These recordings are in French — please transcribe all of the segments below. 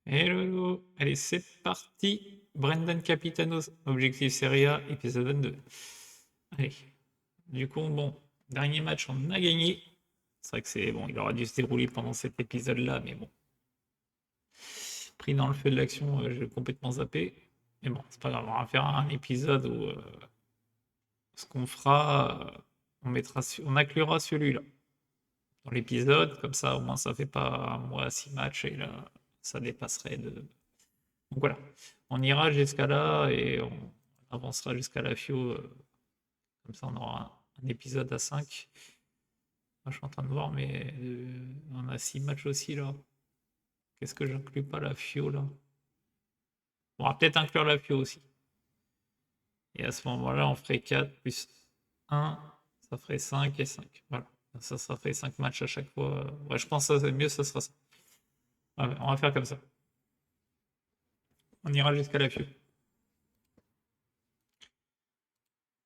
Hello, hello. Allez, c'est parti. Brendan Capitanos, Objectif Serie A, épisode 22. Allez, du coup, bon, dernier match, on a gagné. C'est vrai que c'est bon, il aura dû se dérouler pendant cet épisode-là, mais bon, pris dans le feu de l'action, j'ai complètement zappé. Mais bon, c'est pas grave, on va faire un épisode où ce qu'on fera, on inclura celui-là dans l'épisode, comme ça, au moins, ça fait pas un mois 6 matchs et là, ça dépasserait de. Donc voilà, on ira jusqu'à là et on avancera jusqu'à la FIO. Comme ça, on aura un épisode à 5. Moi, je suis en train de voir, mais on a 6 matchs aussi là. Qu'est-ce que j'inclus pas la FIO là? On va peut-être inclure la FIO aussi. Et à ce moment-là, on ferait 4 plus 1, ça ferait 5 et 5. Voilà. Ça ferait 5 matchs à chaque fois. Ouais, je pense que ça, mieux, ça sera ça. Ouais, on va faire comme ça. On ira jusqu'à la FIO.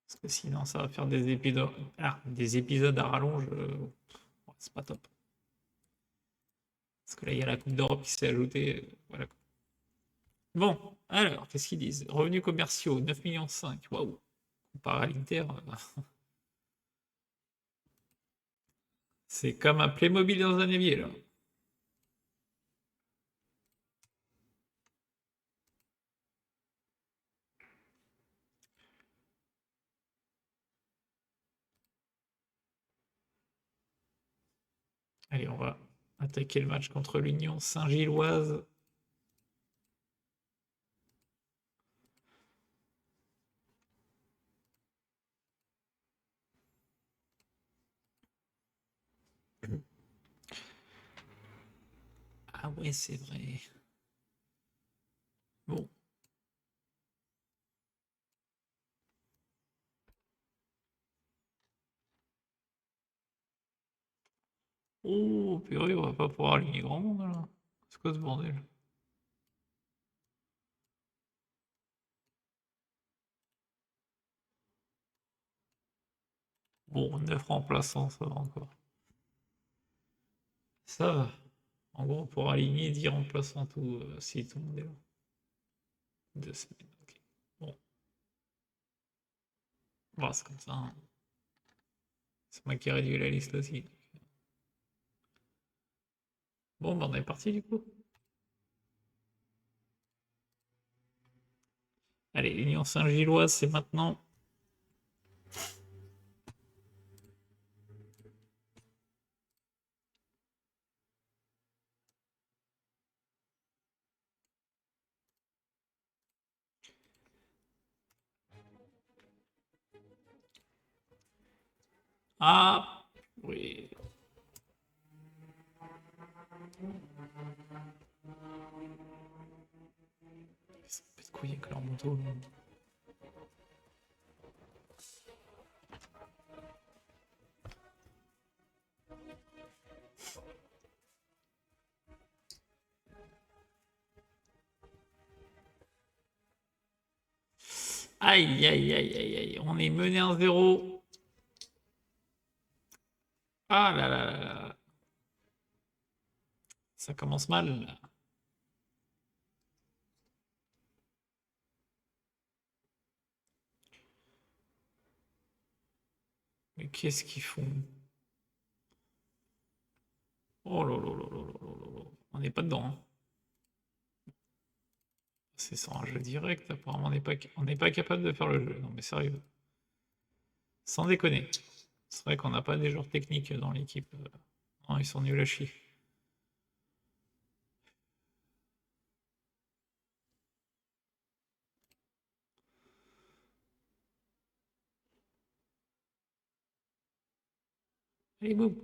Parce que sinon, ça va faire des épisodes à rallonge. Ouais, c'est pas top. Parce que là, il y a la Coupe d'Europe qui s'est ajoutée. Voilà. Bon, alors, qu'est-ce qu'ils disent? Revenus commerciaux, 9,5 millions. Waouh. Comparé à l'Inter, c'est comme un Playmobil dans un évier, là. Allez, on va attaquer le match contre l'Union Saint-Gilloise. Ah ouais, c'est vrai. Bon. Oh, purée, on va pas pouvoir aligner grand monde, là. C'est quoi ce bordel? Bon, 9 remplaçants, ça va encore. Ça va. En gros, on pourra aligner 10 remplaçants si tout le monde est là. 2 semaines, ok. Bon, bon c'est comme ça, hein. C'est moi qui ai réduit la liste aussi. Bon, ben on est parti du coup. Allez, l'Union Saint-Gilloise, c'est maintenant. Ah, oui. C'est pas de couilles avec leur moto. Aïe, aïe, aïe, aïe, aïe. On est mené 1-0. Ah là là là là. Ça commence mal, là. Mais qu'est-ce qu'ils font? Oh là là là là là là là. On n'est pas dedans, hein. C'est sans un jeu direct, apparemment on n'est pas capable de faire le jeu. Non mais sérieux. Sans déconner. C'est vrai qu'on n'a pas des joueurs techniques dans l'équipe. Non, ils sont nuls à chier. Allez, boum.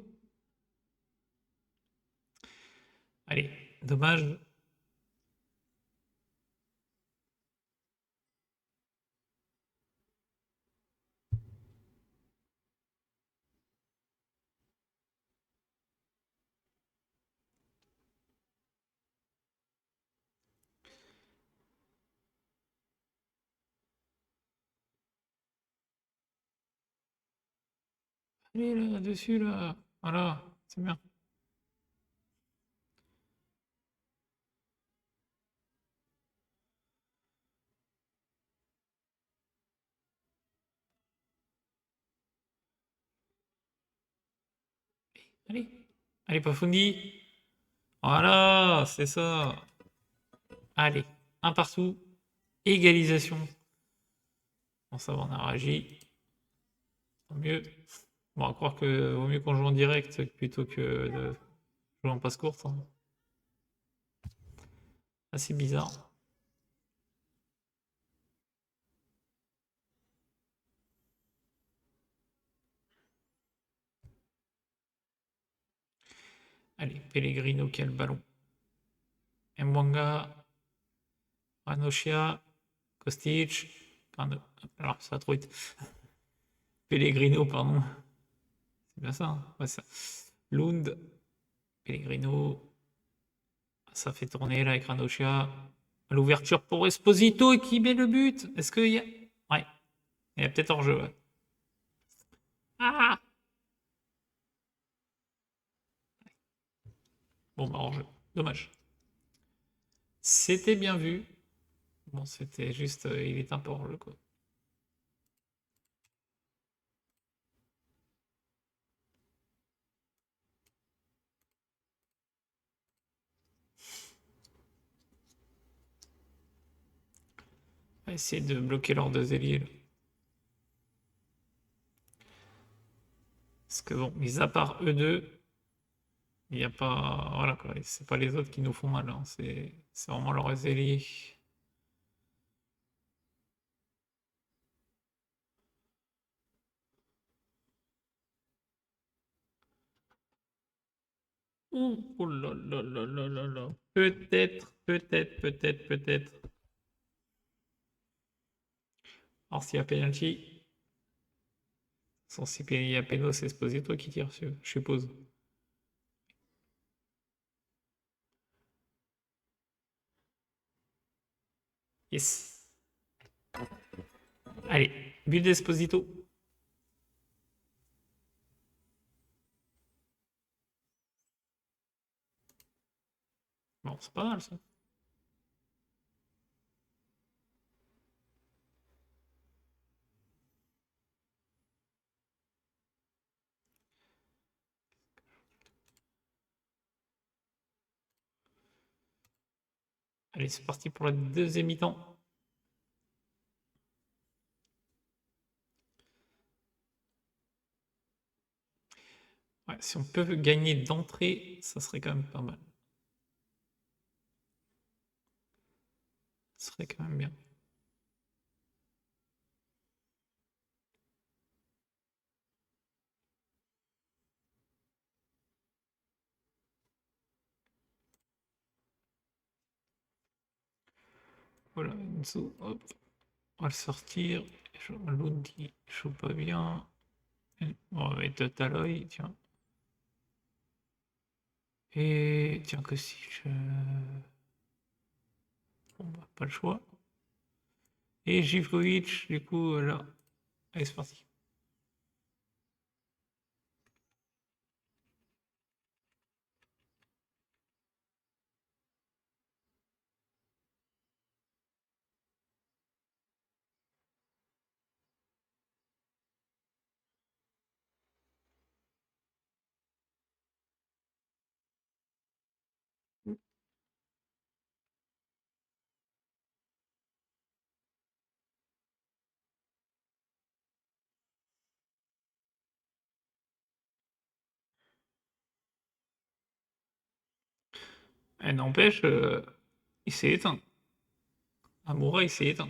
Allez, dommage. Allez là, dessus là. Voilà, c'est bien. Allez. Allez, Pafundi. Voilà, c'est ça. Allez, un partout. Égalisation. Bon, ça va, on a réagi. Tant mieux. Bon, à croire que vaut mieux qu'on joue en direct plutôt que de jouer en passe courte, hein. Assez bizarre. Allez, Pellegrino qui a le ballon. Mwanga, Ranocchia, Kostic. Alors, ça a trop été. Pellegrino, pardon. C'est bien ça, hein. Ouais, ça. Lund, Pellegrino. Ça fait tourner là avec Ranocchia. L'ouverture pour Esposito qui met le but. Est-ce qu'il y a. Ouais, il y a peut-être hors-jeu. Ouais. Ah. Bon, bah hors-jeu. Dommage. C'était bien vu. Bon, c'était juste. Il est un peu hors-jeu, quoi. On va essayer de bloquer leurs deux ailiers, là. Parce que bon, mis à part eux deux, il n'y a pas. Voilà quoi. C'est pas les autres qui nous font mal, hein. C'est vraiment leurs ailiers. Ouh, oh là là là là là là. Peut-être, peut-être, peut-être, peut-être. Alors s'il y a penalty, sans si il y a péno, c'est Esposito qui tire, je suppose. Yes. Allez, but d'Esposito. Bon, c'est pas mal ça. Allez, c'est parti pour la deuxième mi-temps. Ouais, si on peut gagner d'entrée, ça serait quand même pas mal. Ça serait quand même bien. Voilà, Enzo, hop, on va le sortir. L'autre il joue pas bien. On va mettre Taloy, tiens. Et tiens que si je. Bon, bah, pas le choix. Et Živkovic, du coup, là. Allez, c'est parti. Et n'empêche, il s'est éteint. Amoura, il s'est éteint.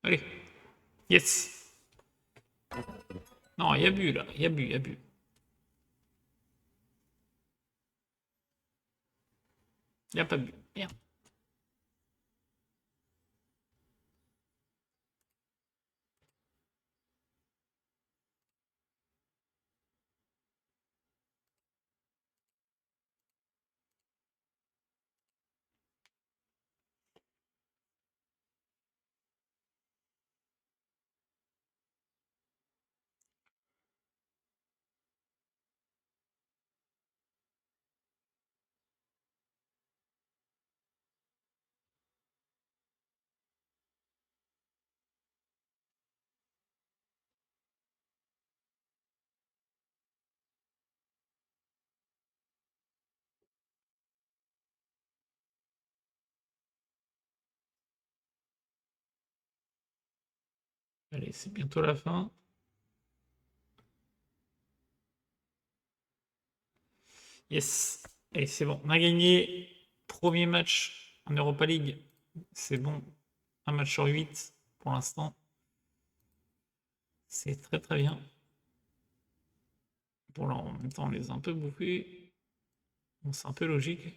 Allez. Yes. Non, il y a bu là. Il y a bu, il y a bu. Il n'y a pas bu. Merde. Allez, c'est bientôt la fin. Yes. Et c'est bon. On a gagné. Premier match en Europa League. C'est bon. Un match sur 8 pour l'instant. C'est très très bien. Bon, là, en même temps, on les a un peu bouffés. Bon, c'est un peu logique.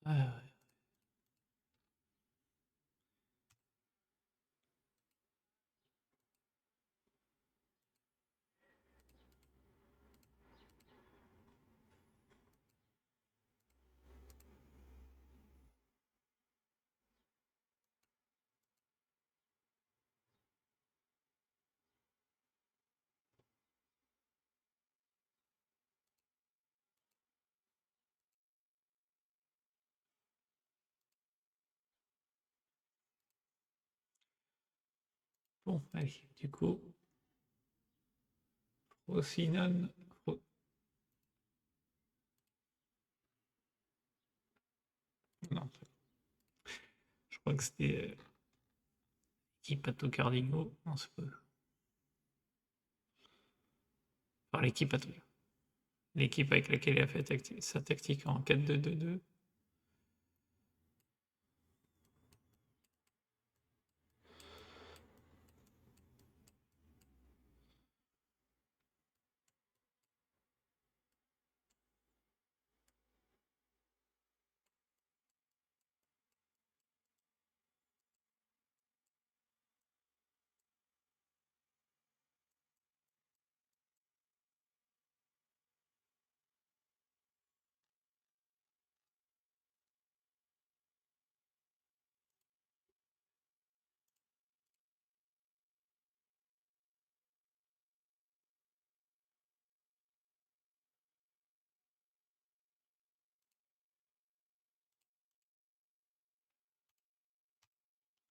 Ah, bon, allez. Du coup, Frosinone. Non, je crois que c'était l'équipe Pato Cardinaux. Non, c'est pas eux. Enfin, l'équipe Pato. L'équipe avec laquelle il a fait sa tactique en 4-2-2-2.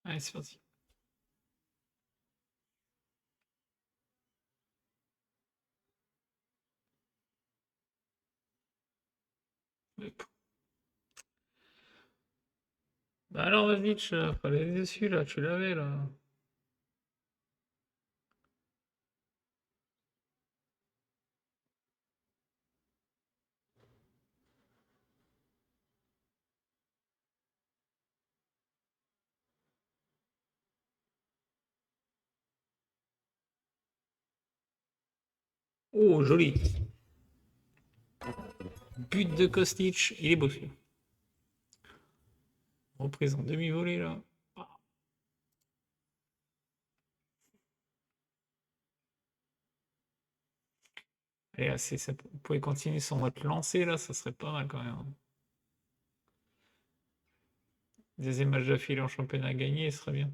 Allez, c'est parti. Hop. Bah alors, vas-y, fallait dessus, là, tu l'avais, là. Oh, joli. But de Kostic. Il est beau, celui-là. Reprise en demi-volée, là. Ah. Et là, si ça pouvait continuer sur votre lancée, là, ça serait pas mal, quand même. Deuxième match d'affilée en championnat gagné, ce serait bien.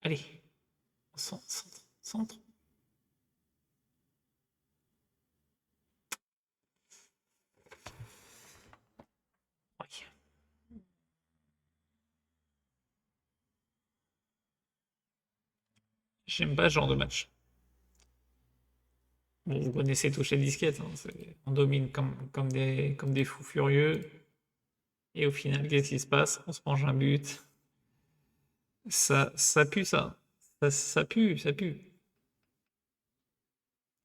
Allez. Centre. Centre. Ouais. J'aime pas ce genre de match. Bon, vous connaissez toucher disquette, hein, on domine comme des fous furieux. Et au final, qu'est-ce qui se passe? On se mange un but. Ça pue ça. Ça pue, ça pue.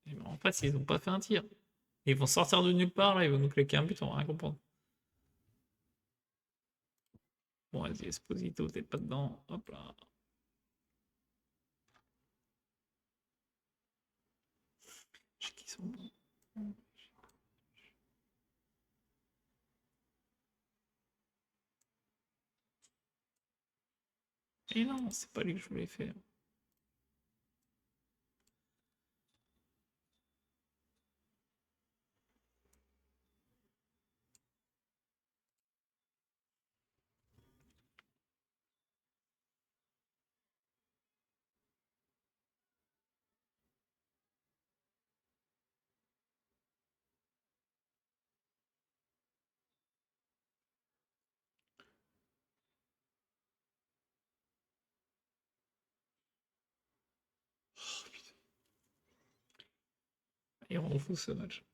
Et en fait, ils n'ont pas fait un tir. Ils vont sortir de nulle part, là, ils vont nous claquer un but, on va rien comprendre. Bon, vas-y, Esposito, t'es pas dedans. Hop là. Je sais qu'ils sont bons. Et non, c'est pas lui que je voulais faire. Oh, putain. Il rend fou ce match.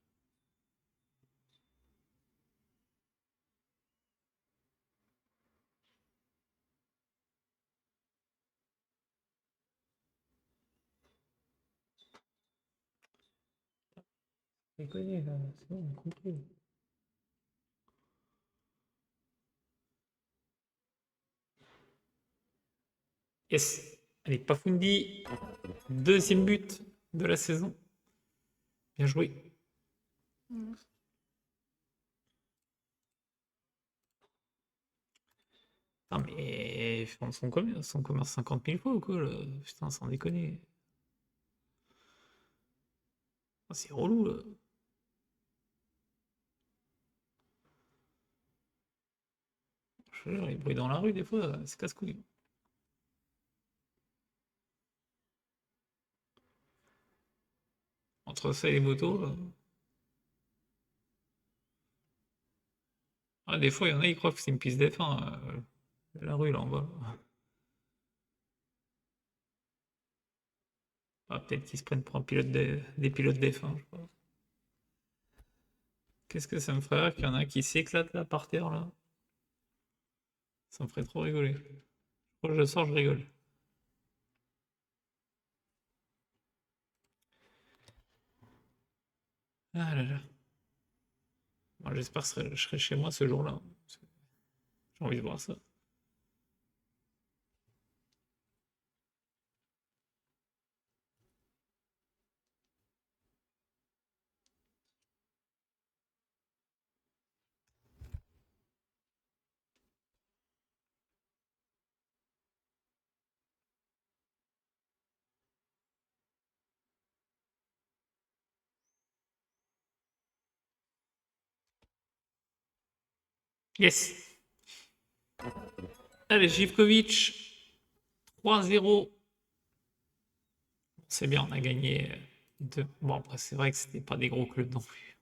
Déconner là, c'est bon, on a compris. Yes. Allez, Pafundi, deuxième but de la saison. Bien joué. Non mais son commerce 50 000 fois ou quoi là? Putain, sans déconner. Ah, c'est relou là. Je te jure, les bruits dans la rue des fois, c'est casse-couille. Entre ça et les motos, ah, des fois il y en a, ils croient que c'est une piste F1, la rue là en bas. Ah, peut-être qu'ils se prennent pour des pilotes d'F1, je sais pas. Qu'est-ce que ça me ferait rire qu'il y en a qui s'éclatent là par terre là? Ça me ferait trop rigoler. Quand je sors, je rigole. Ah là là. Bon, j'espère que je serai chez moi ce jour-là. J'ai envie de voir ça. Yes. Allez, Živkovic, 3-0. C'est bien, on a gagné deux. Bon, après, c'est vrai que c'était pas des gros clubs non plus.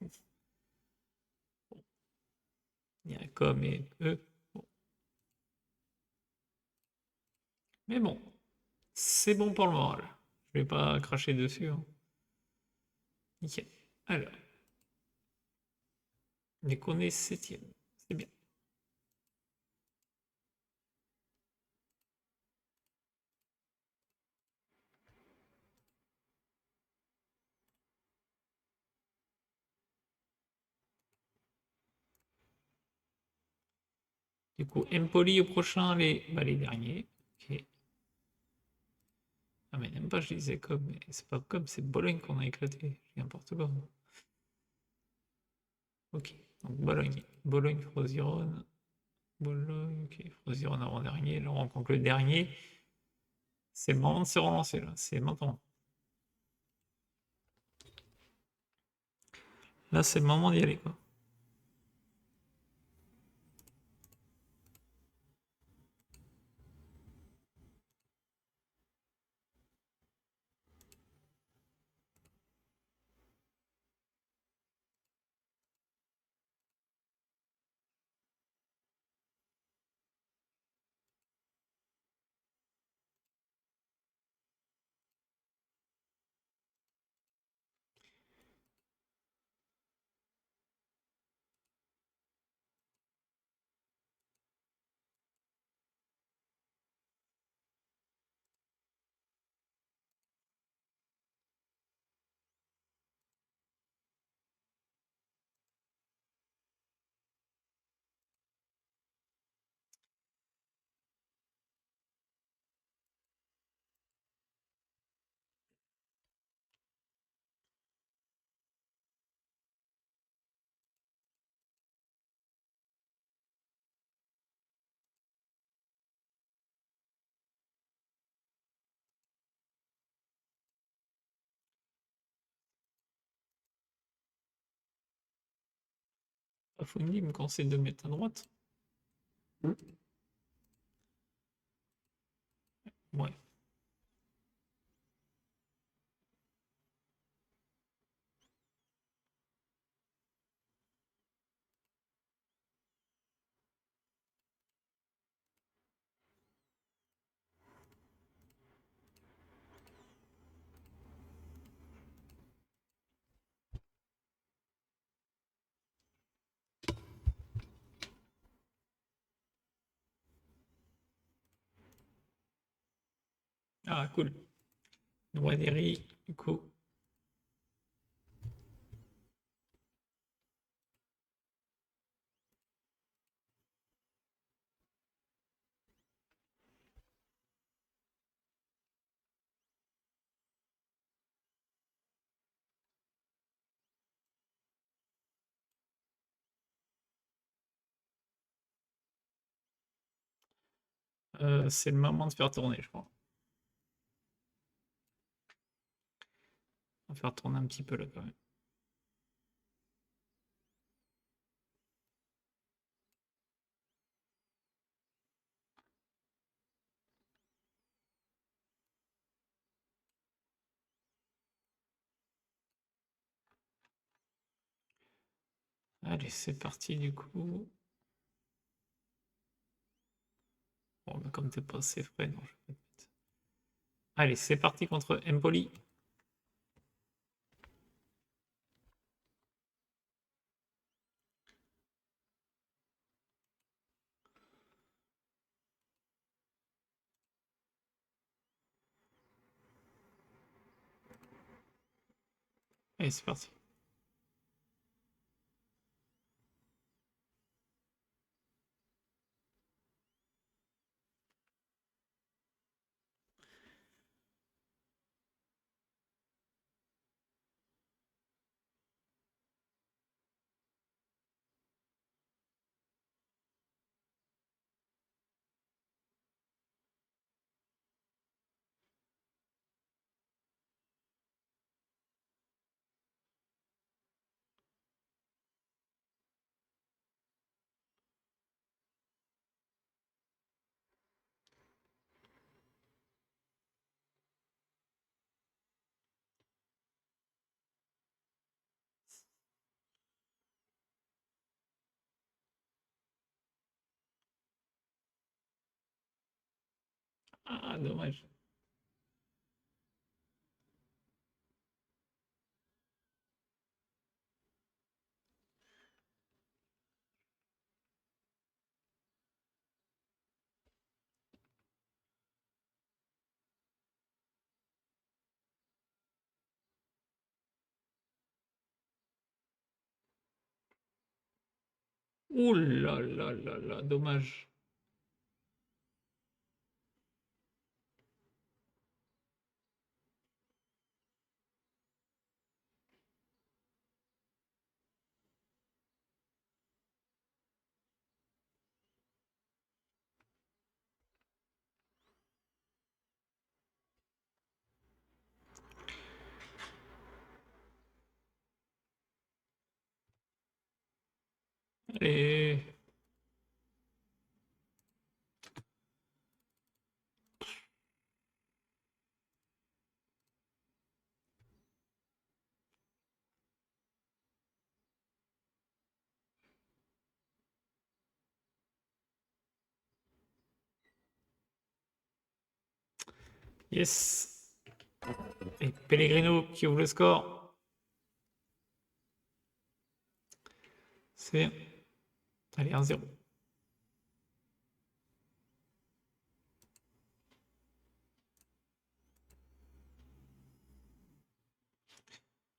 Il y a comme et eux. Bon. Mais bon, c'est bon pour le moral. Je vais pas cracher dessus, hein. Nickel. Alors, dès qu'on est septième, c'est bien. Du coup, Empoli au prochain, les derniers. Ok. Ah, mais n'aime pas, je disais comme, mais c'est pas comme, c'est Bologne qu'on a éclaté. N'importe quoi. Ok, donc Bologne. Bologne, Frosinone. Bologne, ok. Frosinone avant-dernier. Là, on rencontre le dernier. C'est le moment de se relancer, là. C'est maintenant. Là, c'est le moment d'y aller, quoi. Afundi me conseille de mettre à droite. Ouais. Ah, cool. Noaderie, du coup. C'est le moment de faire tourner, je crois. On va faire tourner un petit peu là quand même. Allez, c'est parti du coup. Bon, bah, comme t'es pas assez frais, non, je vais pas te mettre. Allez, c'est parti contre Empoli. Allez, c'est parti. Ah, dommage. Ouh là là là là, dommage. Allez. Yes. Et Pellegrino qui ouvre le score. C'est bien. Allez, 1-0.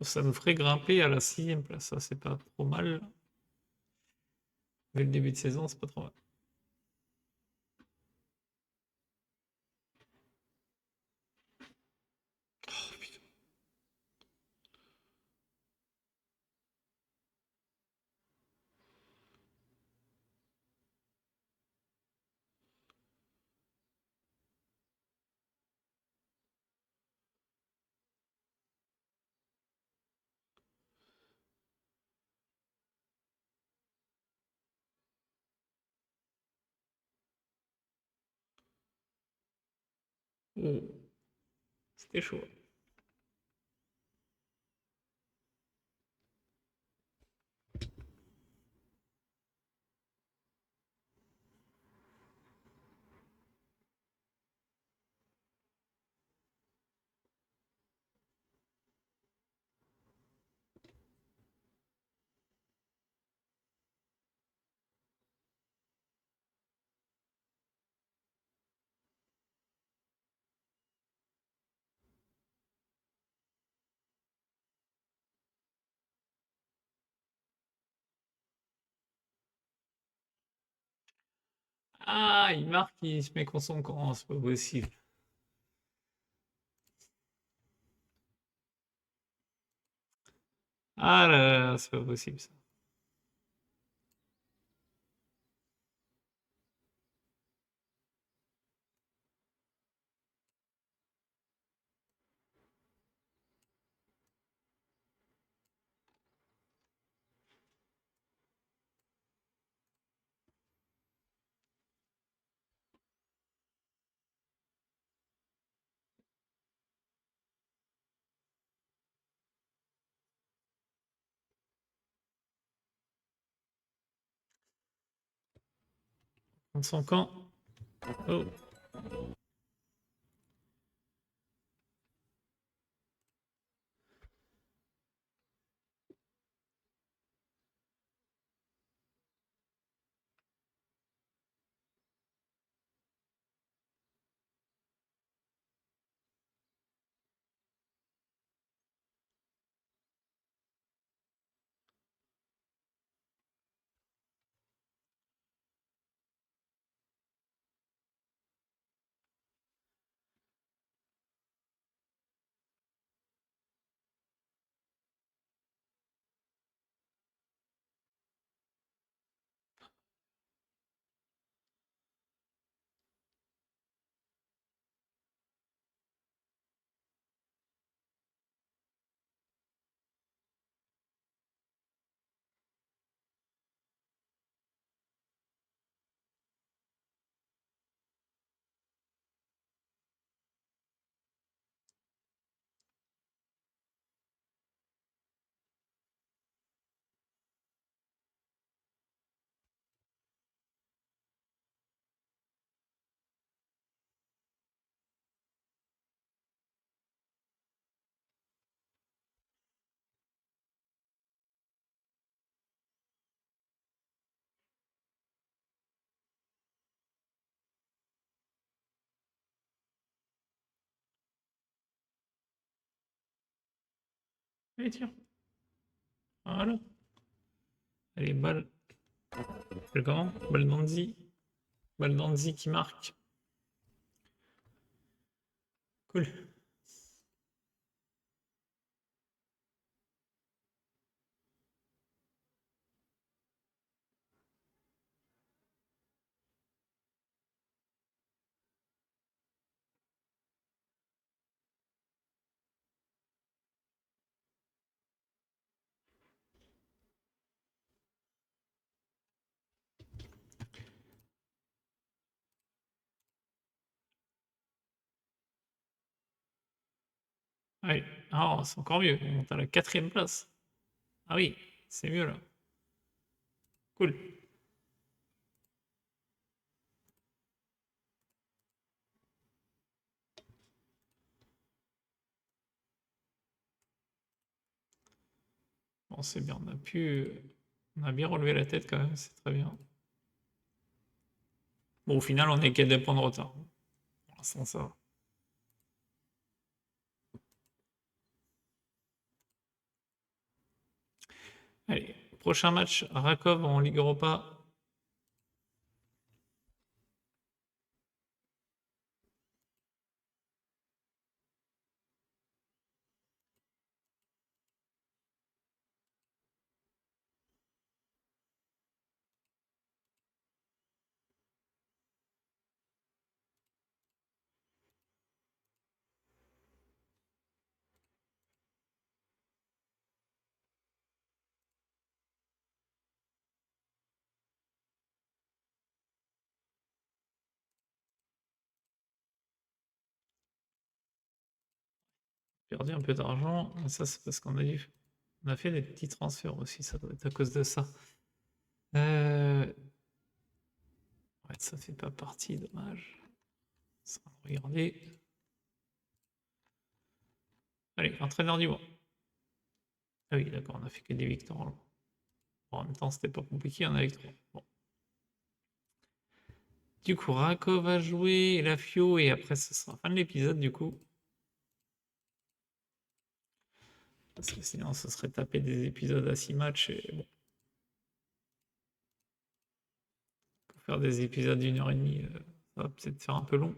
Ça nous ferait grimper à la 6e place. Ça, c'est pas trop mal. Dès le début de saison, c'est pas trop mal. Oh, putain. Oh, c'était chaud. Ah, il marque, il se met contre son camp, c'est pas possible. Ah là là, c'est pas possible ça. Contre son camp. Oh. Allez, tire. Voilà. Allez, balle. C'est comment? Baldanzi. Baldanzi qui marque. Cool. Allez. Ah, c'est encore mieux. On monte à la quatrième place. Ah oui, c'est mieux là. Cool. Bon, c'est bien. On a bien relevé la tête quand même. C'est très bien. Bon, au final, on est qu'à 2 points de retard. Pour l'instant, ça va. Allez, prochain match, Rakov en Ligue Europa. perdu un peu d'argent. Mais ça, c'est parce qu'on a fait des petits transferts aussi. Ça doit être à cause de ça. Ouais, ça fait pas partie, dommage. Ça, regardez. Allez, entraîneur du mois. Ah oui, d'accord, on a fait que des victoires. Bon, en même temps, c'était pas compliqué, on a victoire. Bon. Du coup, Rako va jouer, la Fio, et après, ce sera la fin de l'épisode, du coup. Parce que sinon, ce serait taper des épisodes à 6 matchs, et bon. Pour faire des épisodes d'une heure et demie, ça va peut-être faire un peu long.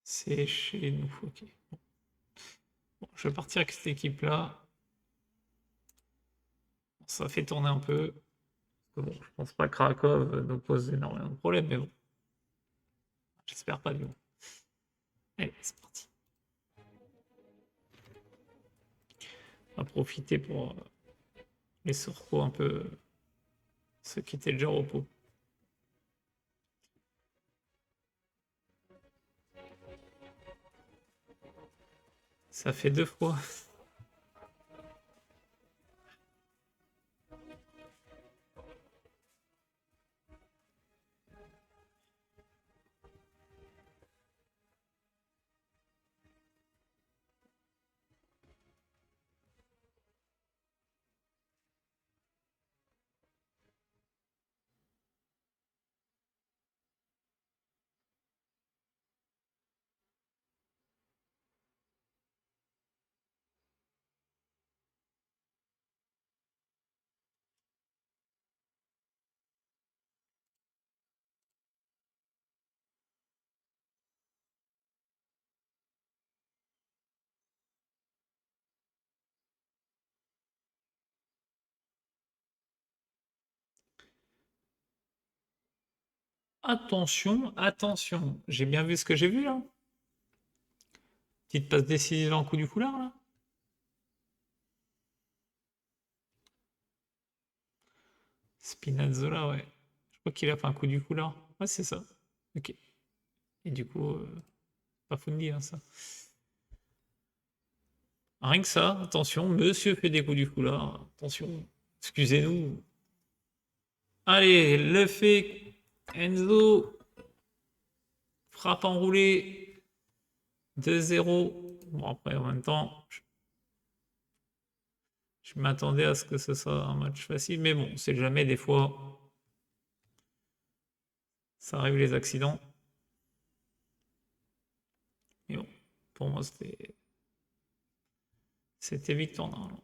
C'est chez nous, ok. Bon, je vais partir avec cette équipe-là. Ça fait tourner un peu. Bon, je pense pas que Krakow nous pose énormément de problèmes, mais bon. J'espère pas du coup. Allez, c'est parti. On va profiter pour les surcos un peu. Ceux qui étaient déjà au repos. Ça fait 2 fois. Attention, attention. J'ai bien vu ce que j'ai vu là. Petite passe décisive en coup du foulard là. Spinazzola, ouais. Je crois qu'il a fait un coup du foulard. Ouais, c'est ça. Ok. Et du coup, pas Fundi, hein, ça. Rien que ça, attention, monsieur fait des coups du foulard. Attention, excusez-nous. Allez, le fait. Enzo. Frappe enroulée. 2-0. Bon, après, en même temps, je m'attendais à ce que ce soit un match facile. Mais bon, c'est jamais des fois. Ça arrive les accidents. Mais bon, pour moi, c'était victoire normalement.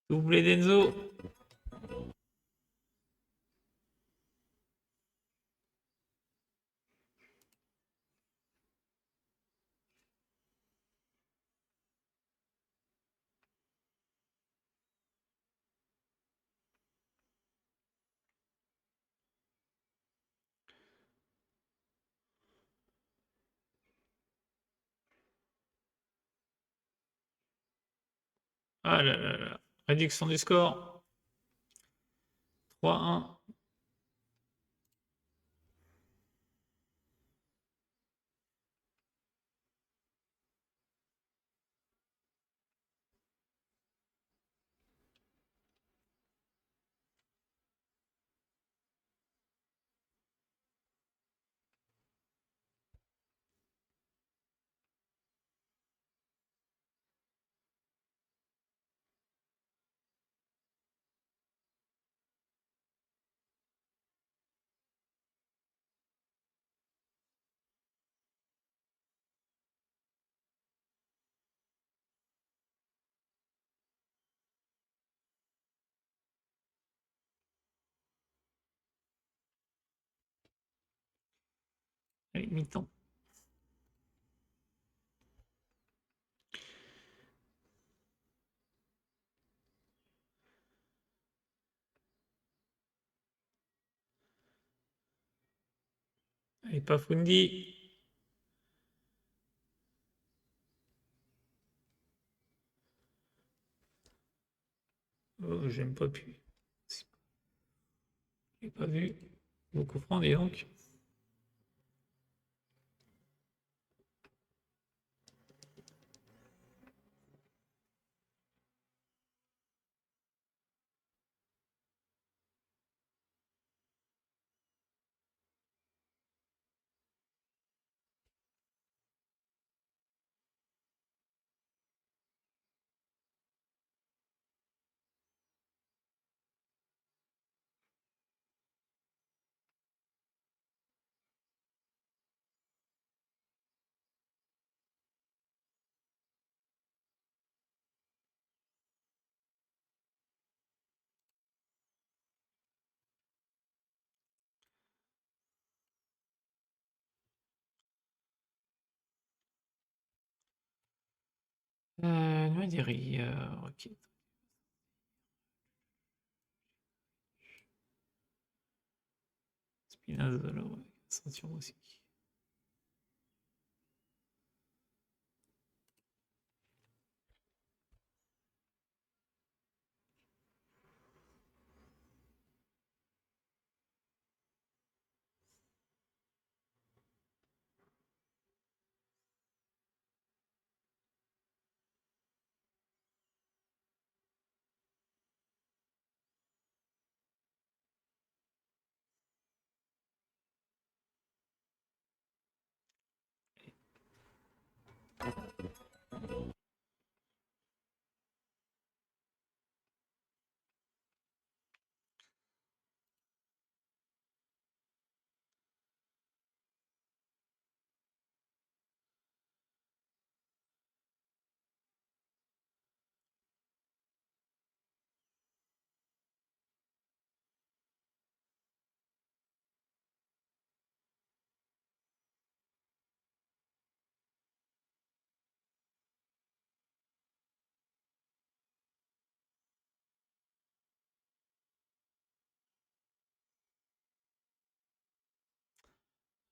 Doublé d'Enzo. Ah là là là. Réduction du score. 3-1. Allez, mi-temps. Allez, pas Fundi. Oh, j'aime pas plus. J'ai pas vu. Beaucoup franc, dis donc. Noisy, ok. Spinazzola, ouais. Ceinture aussi.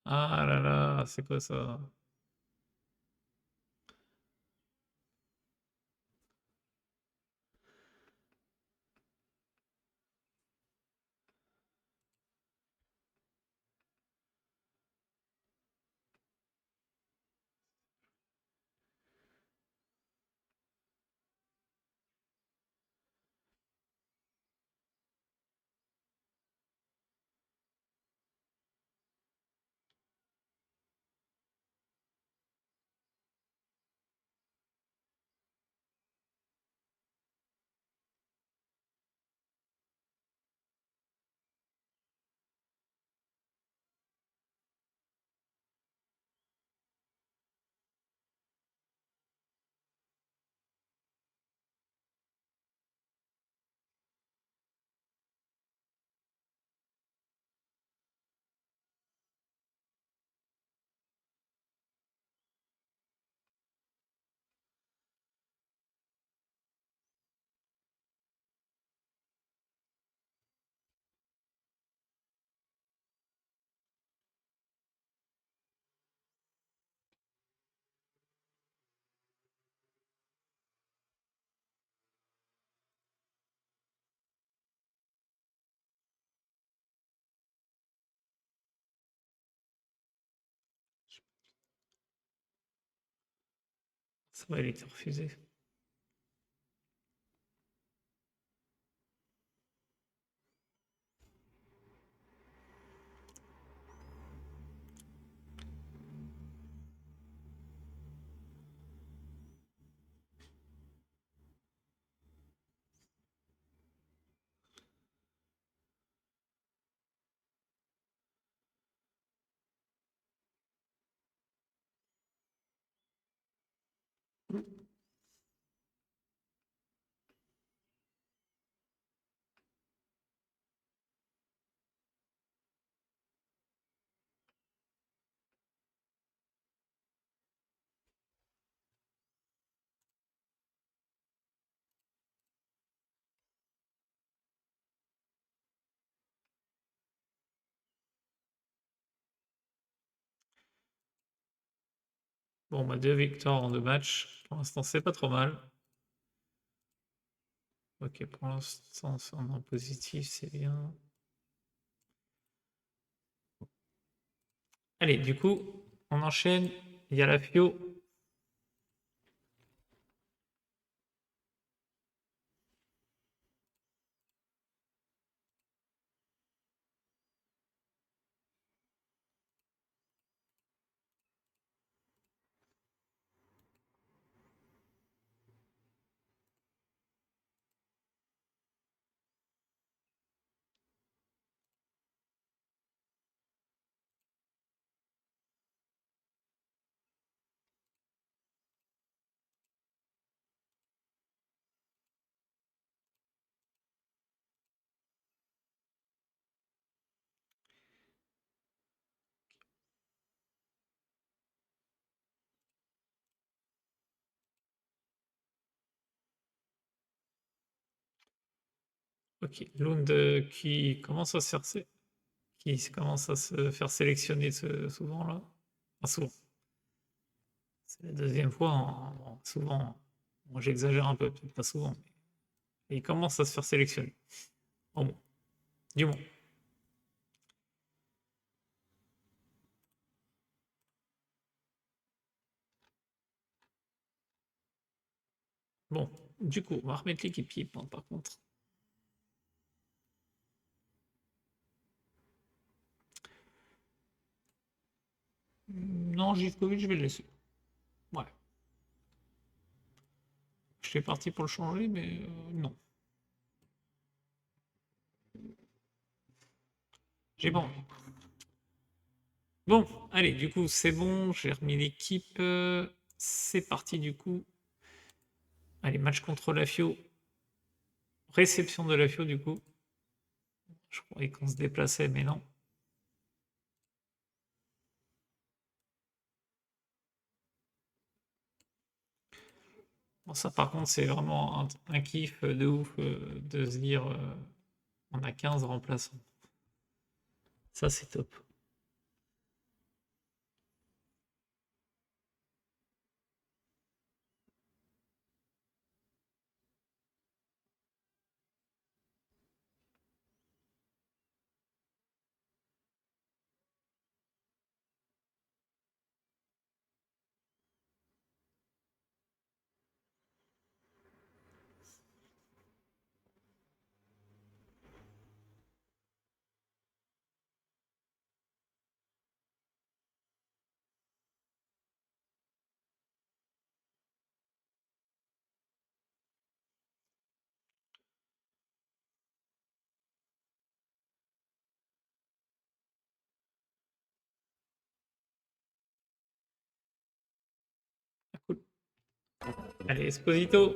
Ah là là, c'est quoi ça? Ça va, il a été refusé. Bon, bah 2 victoires en 2 matchs. Pour l'instant, c'est pas trop mal. Ok, pour l'instant, c'est en positif, c'est bien. Allez, du coup, on enchaîne. Il y a la FIO. Ok, Lund qui commence à se faire, commence à se faire sélectionner souvent là. Enfin, souvent. C'est la deuxième fois, bon, souvent. Bon, j'exagère un peu, peut-être pas souvent, mais il commence à se faire sélectionner. Bon, du moins. Bon, du coup, on va remettre l'équipier par contre. Non, Givkovic, je vais le laisser. Ouais. J'étais parti pour le changer, mais non. J'ai pas envie. Bon, allez, du coup, c'est bon, j'ai remis l'équipe. C'est parti, du coup. Allez, match contre la FIO. Réception de la FIO, du coup. Je croyais qu'on se déplaçait, mais non. Bon, ça, par contre, c'est vraiment un kiff de ouf de se dire on a 15 remplaçants. Ça, c'est top. Cool. Allez, Esposito.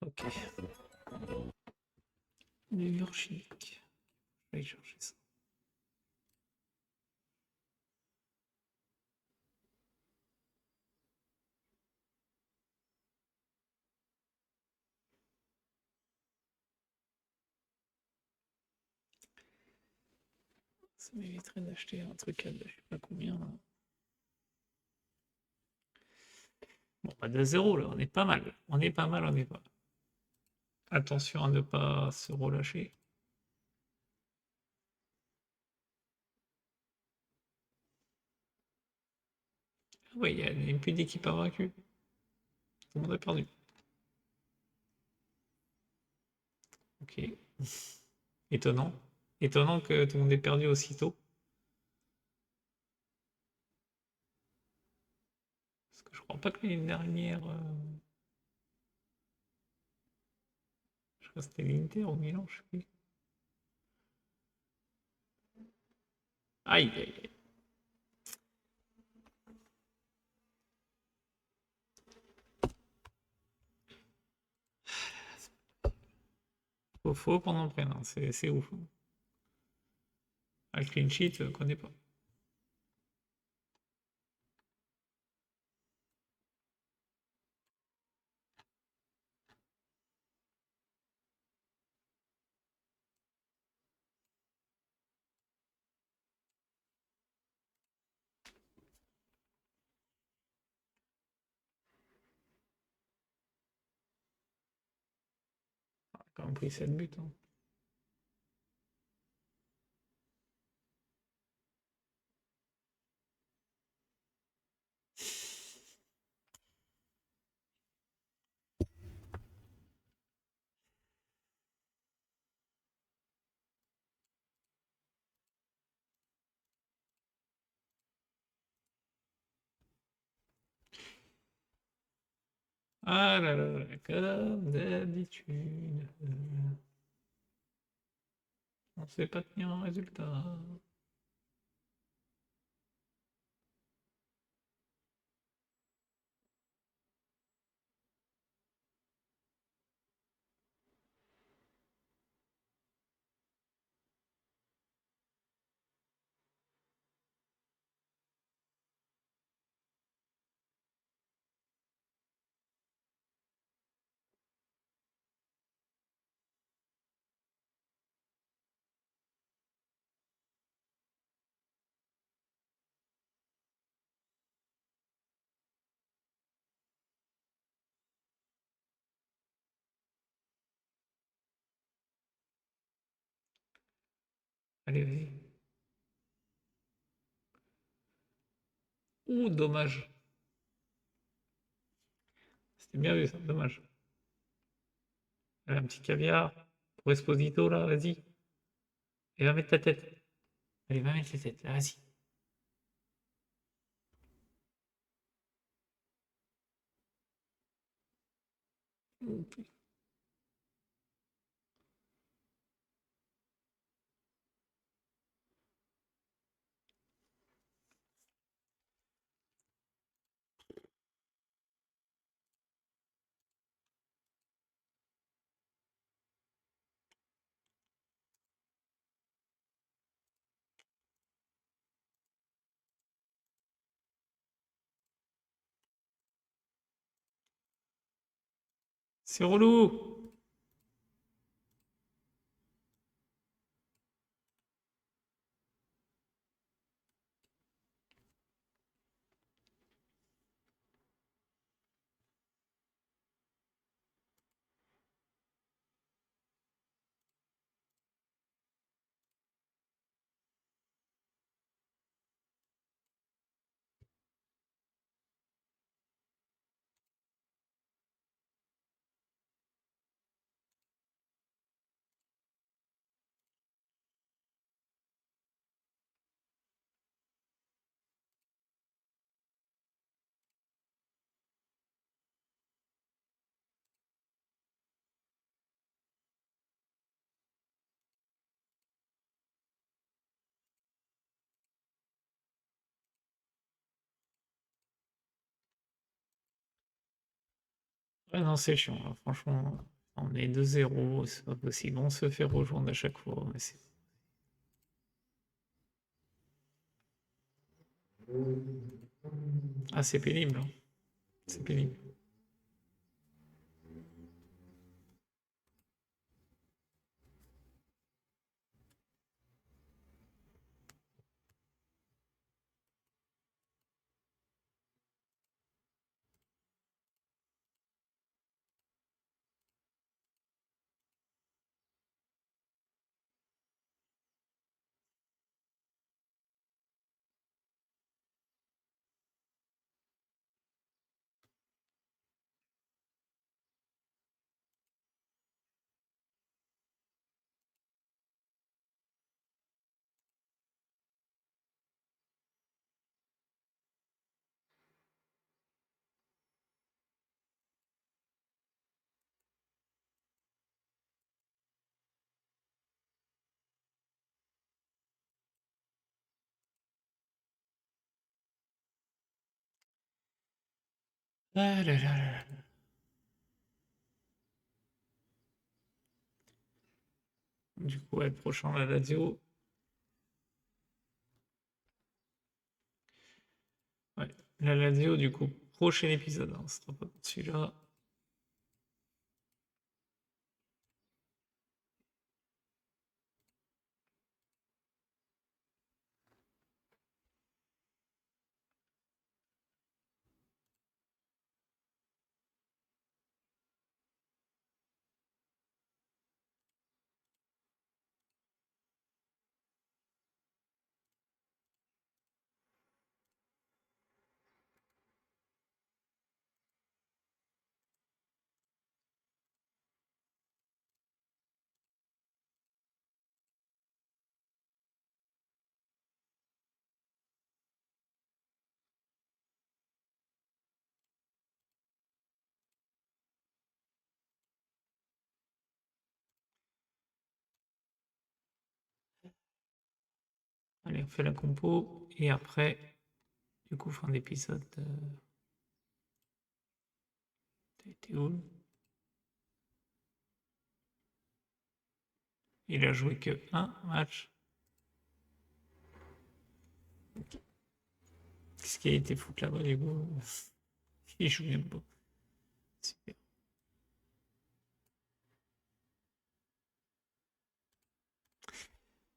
Ok. Levure chimique. Je vais aller chercher ça. Ça m'éviterait d'acheter un truc à je sais pas combien là. Bon, pas de 0 là, on est pas mal. On est pas mal, on est pas mal. Attention à ne pas se relâcher. Ah ouais, il n'y a même plus d'équipe invaincue. Tout le monde a perdu. Ok. Étonnant. Étonnant que tout le monde ait perdu aussitôt. Parce que je crois pas que l'année dernière. Je crois que c'était l'Inter au Milan, je sais plus. Aïe, aïe, aïe. Faut qu'on en prenne, hein. C'est ouf. Un clean sheet, connais pas. On a quand même pris 7 buts, hein. Ah là là là, comme d'habitude. On ne sait pas tenir un résultat. Allez, vas-y. Ouh, dommage. C'était bien vu ça, dommage. Allez, un petit caviar pour Esposito là, vas-y. Et va mettre ta tête. Allez, va mettre ta tête, là, vas-y. C'est relou. Ouais, non, c'est chiant, là, franchement. On est 2-0, c'est pas possible. On se fait rejoindre à chaque fois. Mais c'est... Ah, c'est pénible, hein. C'est pénible. Ah là là là là. Du coup, ouais, prochain la Lazio. Ouais, la Lazio, du coup, prochain épisode, hein, ce sera pas pour celui-là. Allez, on fait la compo et après, du coup, fin d'épisode. T'as été où? Il a joué que un match. Qu'est-ce qui a été foutu là-bas, du coup? Il joue même pas. Super.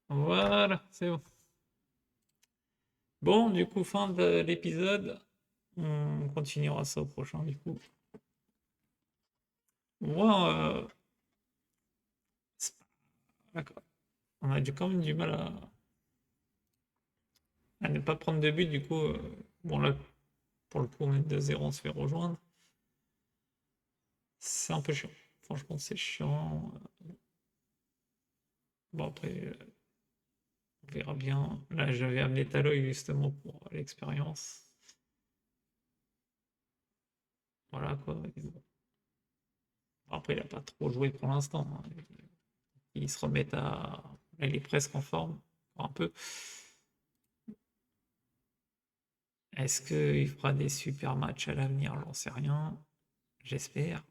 Voilà, c'est bon. Bon, du coup, fin de l'épisode. On continuera ça au prochain, du coup. Moi, d'accord. On a quand même du mal à ne pas prendre de but, du coup. Bon, là, pour le coup, on est 2-0, on se fait rejoindre. C'est un peu chiant. Franchement, c'est chiant. Bon, après, on verra bien. Là, j'avais amené Taloy justement pour l'expérience. Voilà quoi. Et bon. Après, il a pas trop joué pour l'instant, hein. Il se remet à. Là, il est presque en forme. Un peu. Est-ce qu'il fera des super matchs à l'avenir? J'en sais rien. J'espère.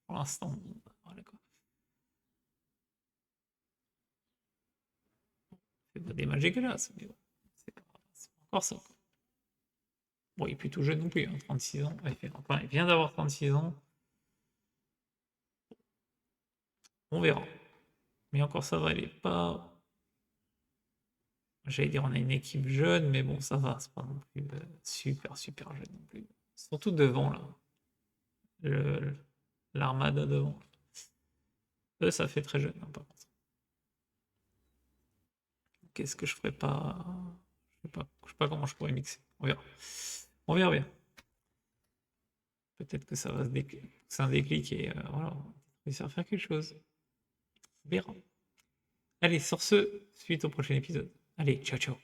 Pour l'instant, voilà quoi. C'est pas des matchs dégueulasses, mais bon, c'est pas encore ça, quoi. Bon, il est plus tout jeune non plus, hein, 36 ans. Enfin, il vient d'avoir 36 ans. On verra. Mais encore ça va, il est pas. J'allais dire, on a une équipe jeune, mais bon, ça va, c'est pas non plus super, super jeune non plus. Surtout devant, là. Le- L'armada devant. Eux, ça fait très jeune, hein, par contre. Qu'est-ce que je ferais pas? Je sais pas comment je pourrais mixer. On verra. On verra bien. Peut-être que ça va se déclic. C'est un déclic et voilà, on va réussir à faire quelque chose. On verra. Allez, sur ce, suite au prochain épisode. Allez, ciao, ciao.